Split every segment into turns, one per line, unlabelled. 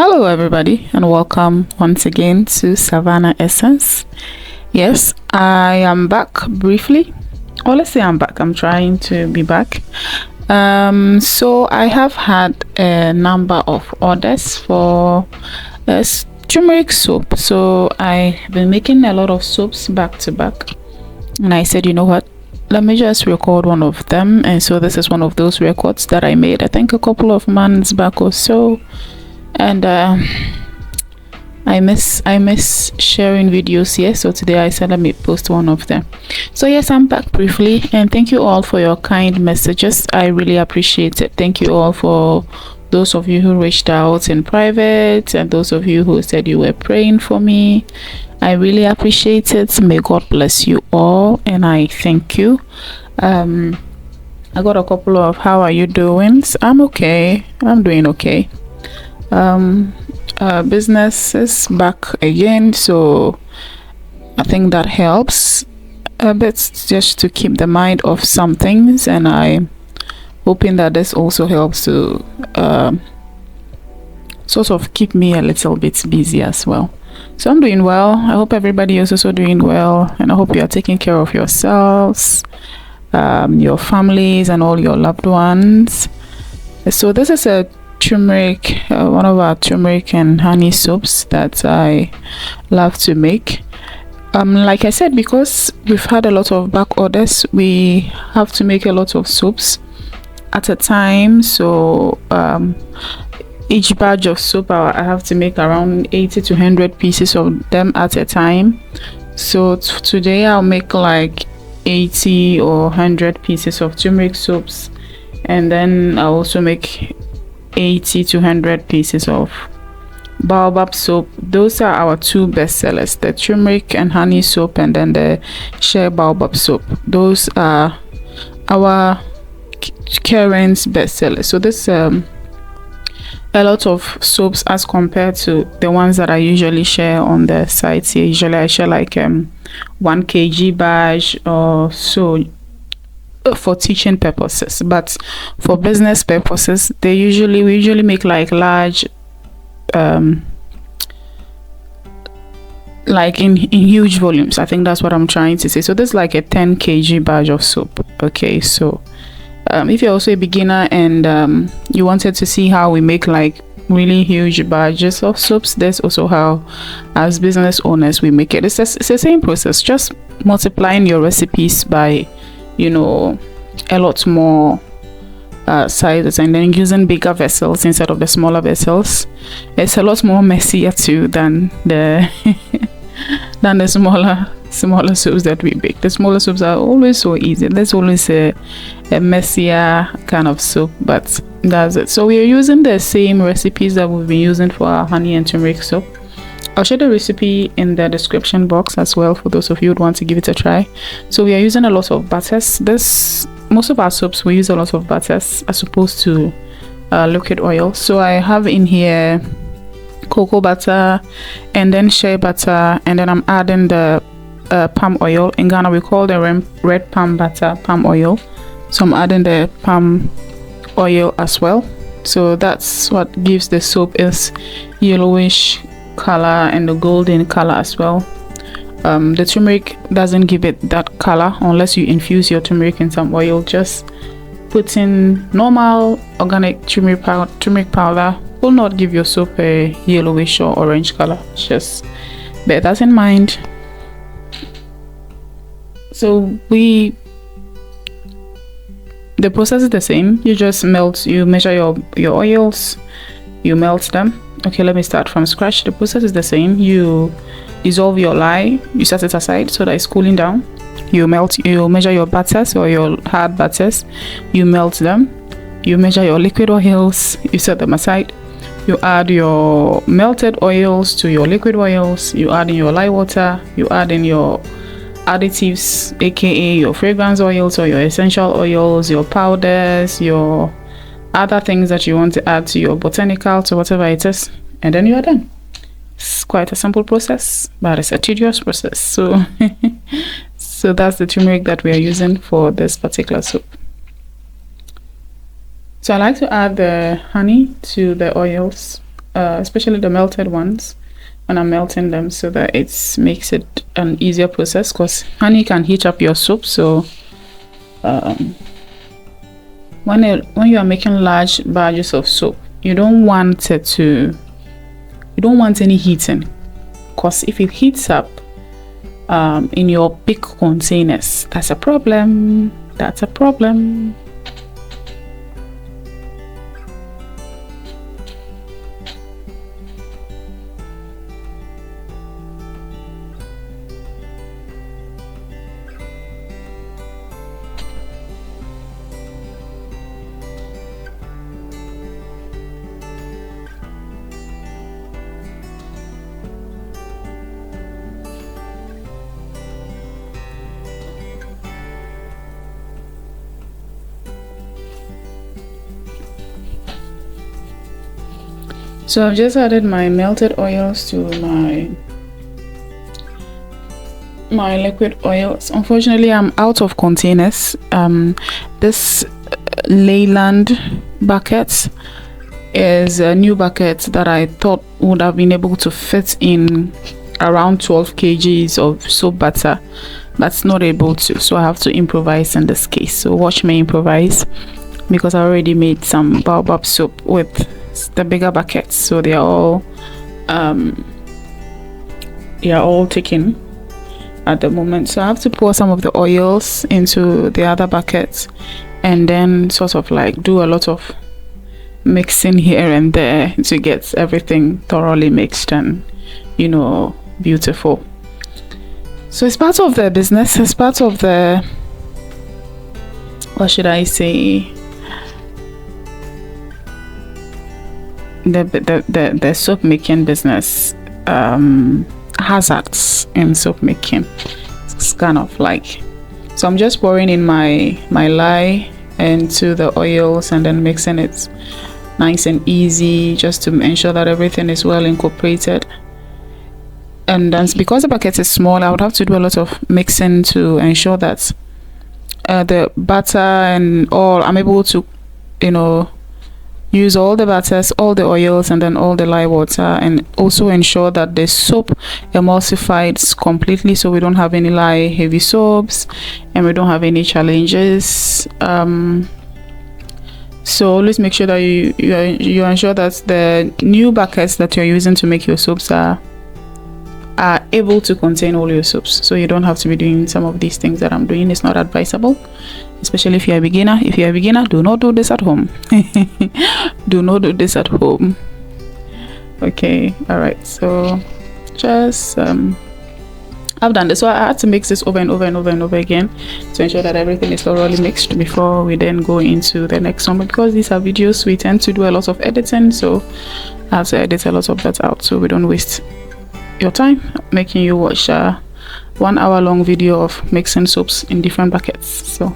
Hello, everybody, and welcome once again to Savannah Essence. Yes, I am back briefly. Or let's say I'm back. I'm trying to be back. So I have had a number of orders for turmeric soap. So I've been making a lot of soaps back to back, and I said, you know what? Let me just record one of them. And so this is one of those records that I made, I think, a couple of months back or so. And I miss sharing videos here, so today I said let me post one of them. So yes, I'm back briefly, and thank you all for your kind messages. I really appreciate it. Thank you all for those of you who reached out in private, and those of you who said you were praying for me. I really appreciate it. May God bless you all, and I thank you. I got a couple of how are you doing? I'm okay. I'm doing okay. Business is back again, so I think that helps a bit, just to keep the mind off some things, and I'm hoping that this also helps to sort of keep me a little bit busy as well. So I'm doing well. I hope everybody is also doing well, and I hope you are taking care of yourselves, your families, and all your loved ones. So this is a turmeric, one of our turmeric and honey soaps that I love to make. Like I said, because we've had a lot of back orders, we have to make a lot of soaps at a time. So each batch of soap I have to make around 80 to 100 pieces of them at a time. So today I'll make like 80 or 100 pieces of turmeric soaps, and then I'll also make 80 to 100 pieces of baobab soap. Those are our two best sellers, the turmeric and honey soap, and then the shea baobab soap. Those are our current best sellers. So this a lot of soaps as compared to the ones that I usually share on the site here. Usually I share like 1 kg batch or so for teaching purposes, but for business purposes we usually make like large like in huge volumes. I think that's what I'm trying to say. So this is like a 10 kg batch of soap. Okay, so if you're also a beginner and you wanted to see how we make like really huge batches of soaps, there's also how as business owners we make it. It's the same process, just multiplying your recipes by, you know, a lot more sizes, and then using bigger vessels instead of the smaller vessels. It's a lot more messier too than the than the smaller soaps that we bake. The smaller soaps are always so easy. There's always a messier kind of soap, but that's it. So we are using the same recipes that we've been using for our honey and turmeric soap. I'll share the recipe in the description box as well for those of you who want to give it a try. So we are using a lot of butters. Most of our soaps we use a lot of butters as opposed to liquid oil. So I have in here cocoa butter, and then shea butter, and then I'm adding the palm oil. In Ghana we call the red palm butter palm oil, so I'm adding the palm oil as well. So that's what gives the soap is yellowish color and the golden color as well. The turmeric doesn't give it that color unless you infuse your turmeric in some oil. Just put in normal organic turmeric powder will not give your soap a yellowish or orange color. Just bear that in mind. So the process is the same. You just measure your oils, you melt them. Okay, let me start from scratch. The process is the same. You dissolve your lye, you set it aside so that it's cooling down. You measure your butters or your hard butters, you melt them. You measure your liquid oils, you set them aside. You add your melted oils to your liquid oils, you add in your lye water, you add in your additives, aka your fragrance oils or your essential oils, your powders, your other things that you want to add to your botanicals or whatever it is, and then you are done. It's quite a simple process, but it's a tedious process. So so that's the turmeric that we are using for this particular soap. So I like to add the honey to the oils. especially the melted ones, when I'm melting them, so that it makes it an easier process, because honey can heat up your soap. So when you are making large batches of soap, you don't want any heating, because if it heats up in your big containers, that's a problem. So I've just added my melted oils to my liquid oils. Unfortunately, I'm out of containers. This Leyland bucket is a new bucket that I thought would have been able to fit in around 12 kgs of soap butter, but it's not able to, so I have to improvise in this case. So watch me improvise, because I already made some baobab soap with the bigger buckets, so they are all taken at the moment. So I have to pour some of the oils into the other buckets, and then sort of like do a lot of mixing here and there to get everything thoroughly mixed and, you know, beautiful. So it's part of the business, it's part of the, what should I say, the soap making business. Hazards in soap making, it's kind of like, so I'm just pouring in my lye into the oils and then mixing it nice and easy, just to ensure that everything is well incorporated. And then because the bucket is small, I would have to do a lot of mixing to ensure that the butter and all, I'm able to, you know, use all the butters, all the oils, and then all the lye water, and also ensure that the soap emulsifies completely, so we don't have any lye heavy soaps and we don't have any challenges. So always make sure that you ensure that the new buckets that you're using to make your soaps are able to contain all your soaps, so you don't have to be doing some of these things that I'm doing. It's not advisable, especially if you're a beginner. If you're a beginner, do not do this at home. Do not do this at home. Okay, all right, so just I've done this, so I had to mix this over and over and over and over again to ensure that everything is thoroughly mixed before we then go into the next one. But because these are videos, we tend to do a lot of editing, so I have to edit a lot of that out so we don't waste your time making you watch 1 hour long video of mixing soaps in different buckets. So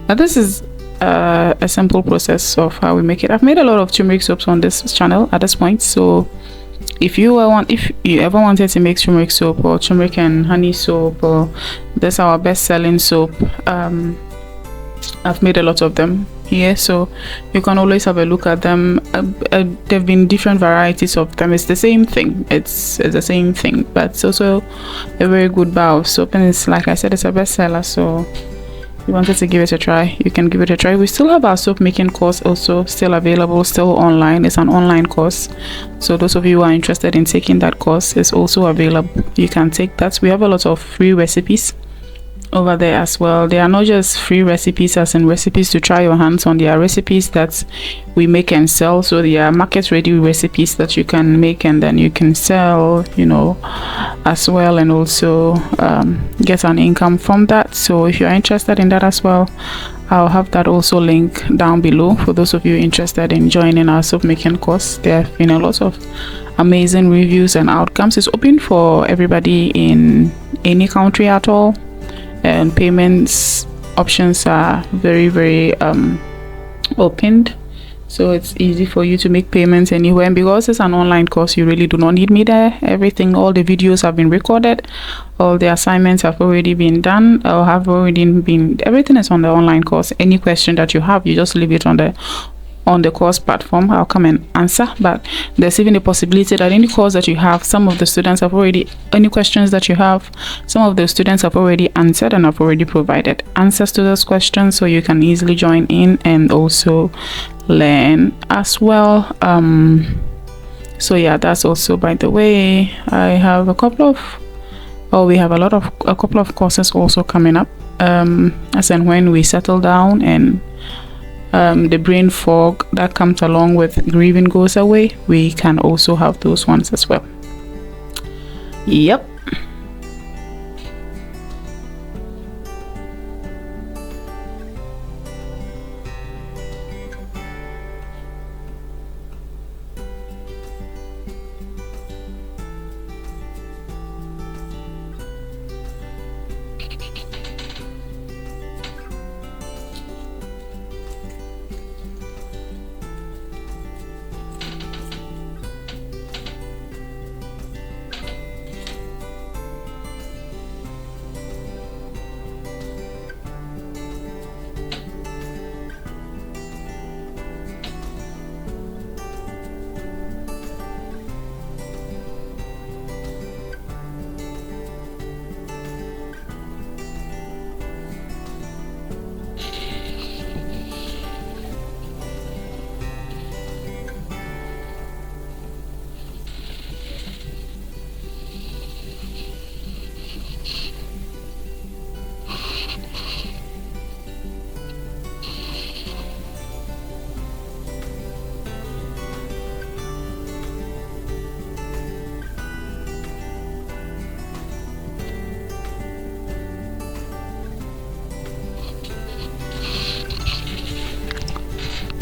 now this is a simple process of how we make it. I've made a lot of turmeric soaps on this channel at this point, so if you ever wanted to make turmeric soap or turmeric and honey soap, or this our best-selling soap, I've made a lot of them here, so you can always have a look at them. There've been different varieties of them. It's the same thing, it's the same thing, but it's also a very good bar of soap, and it's, like I said, it's a bestseller. So if you wanted to give it a try, you can give it a try. We still have our soap making course also still available, still online. It's an online course, so those of you who are interested in taking that course, is also available. You can take that. We have a lot of free recipes over there as well. They are not just free recipes as in recipes to try your hands on, they are recipes that we make and sell. So they are market ready recipes that you can make and then you can sell, you know, as well, and also get an income from that. So if you're interested in that as well, I'll have that also link down below for those of you interested in joining our soap making course. There have been a lot of amazing reviews and outcomes. It's open for everybody in any country at all, and payments options are very opened, so it's easy for you to make payments anywhere. And because it's an online course, you really do not need me there. Everything, all the videos have been recorded, all the assignments have already been done, everything is on the online course. Any question that you have, you just leave it on the on the course platform, I'll come and answer. But there's even a possibility that any course that you have, some of the students have already, any questions that you have, some of the students have already answered, and I've already provided answers to those questions, so you can easily join in and also learn as well. So yeah, that's also, by the way, I have a couple of, we have a couple of courses also coming up, as and when we settle down and the brain fog that comes along with grieving goes away, we can also have those ones as well. Yep.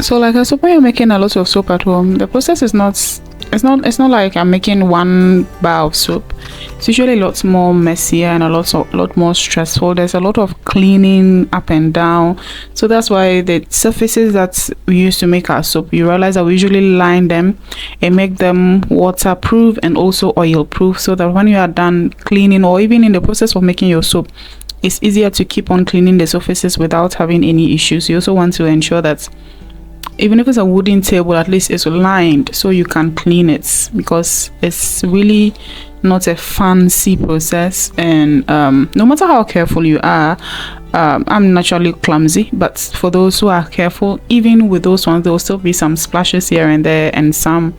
So like I suppose you're making a lot of soap at home, the process is not, it's not like I'm making one bar of soap. It's usually a lot more messier and a lot more stressful. There's a lot of cleaning up and down. So that's why the surfaces that we use to make our soap, you realize that we usually line them and make them waterproof and also oil proof, so that when you are done cleaning, or even in the process of making your soap, it's easier to keep on cleaning the surfaces without having any issues. You also want to ensure that even if it's a wooden table, at least it's lined so you can clean it, because it's really not a fancy process. And no matter how careful you are, I'm naturally clumsy, but for those who are careful, even with those ones, there will still be some splashes here and there, and some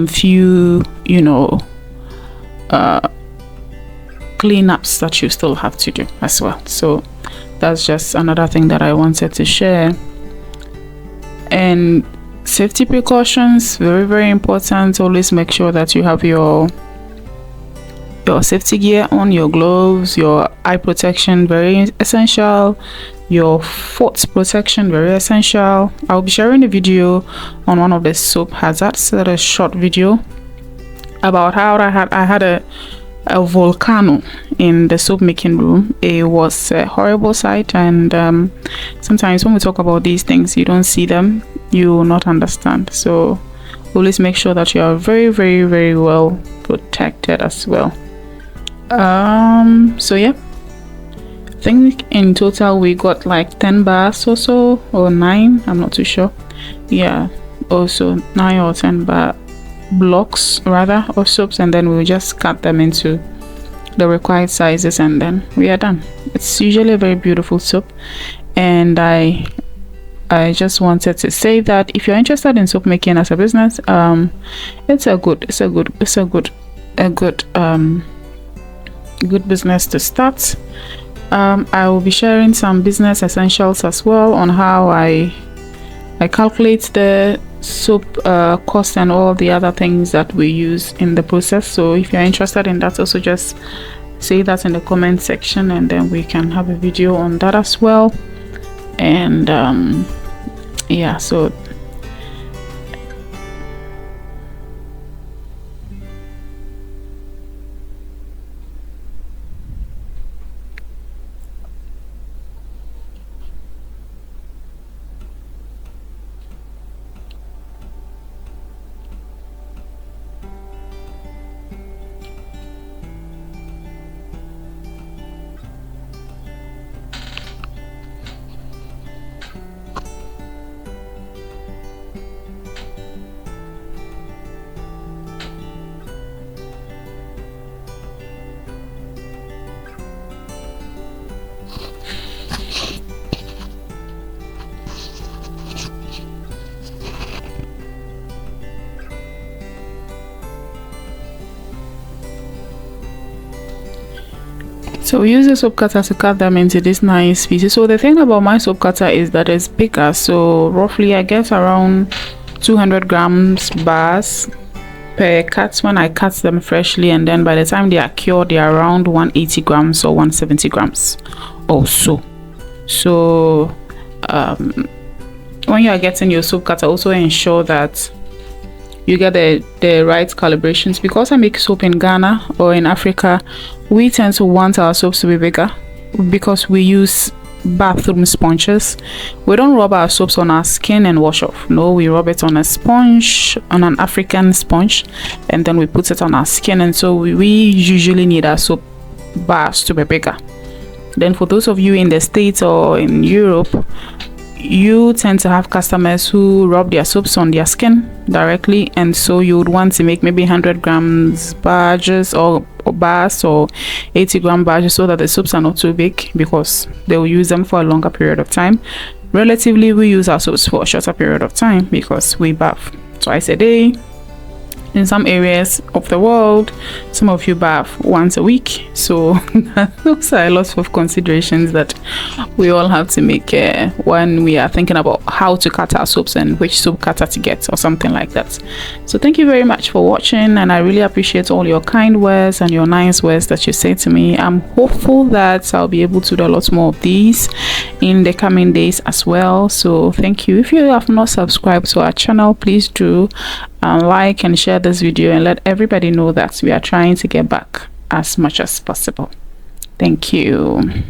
few, you know, cleanups that you still have to do as well. So that's just another thing that I wanted to share. And safety precautions, very, very important. Always make sure that you have your safety gear on, your gloves, your eye protection, very essential, your foot protection, very essential. I'll be sharing a video on one of the soap hazards, that a short video about how I had a volcano in the soap making room. It was a horrible sight, and sometimes when we talk about these things, you don't see them, you will not understand. So always make sure that you are very, very, very well protected as well. So yeah, I think in total we got like 10 bars or so, or 9, I'm not too sure. Yeah, also 9 or 10 bar blocks rather of soaps, and then we'll just cut them into the required sizes, and then we are done. It's usually a very beautiful soap, and I just wanted to say that if you're interested in soap making as a business, it's a good business to start. I will be sharing some business essentials as well on how I calculate the soap cost and all the other things that we use in the process. So if you're interested in that, also just say that in the comment section, and then we can have a video on that as well. And yeah, so So we use the soap cutter to cut them into these nice pieces. So the thing about my soap cutter is that it's bigger, so roughly I get around 200 grams bars per cut when I cut them freshly, and then by the time they are cured, they are around 180 grams or 170 grams also. So when you are getting your soap cutter, also ensure that you get the right calibrations. Because I make soap in Ghana or in Africa, we tend to want our soaps to be bigger because we use bathroom sponges. We don't rub our soaps on our skin and wash off. No, we rub it on a sponge, on an African sponge, and then we put it on our skin. And so we usually need our soap bars to be bigger. Then for those of you in the States or in Europe, you tend to have customers who rub their soaps on their skin directly, and so you would want to make maybe 100 grams badges or bars or 80 gram badges, so that the soaps are not too big, because they will use them for a longer period of time. Relatively, we use our soaps for a shorter period of time because we bath twice a day. In some areas of the world, some of you bath once a week. So those are a lot of considerations that we all have to make when we are thinking about how to cut our soaps and which soap cutter to get or something like that. So thank you very much for watching, and I really appreciate all your kind words and your nice words that you say to me. I'm hopeful that I'll be able to do a lot more of these in the coming days as well. So thank you. If you have not subscribed to our channel, please do like and share this video and let everybody know that we are trying to get back as much as possible. Thank you.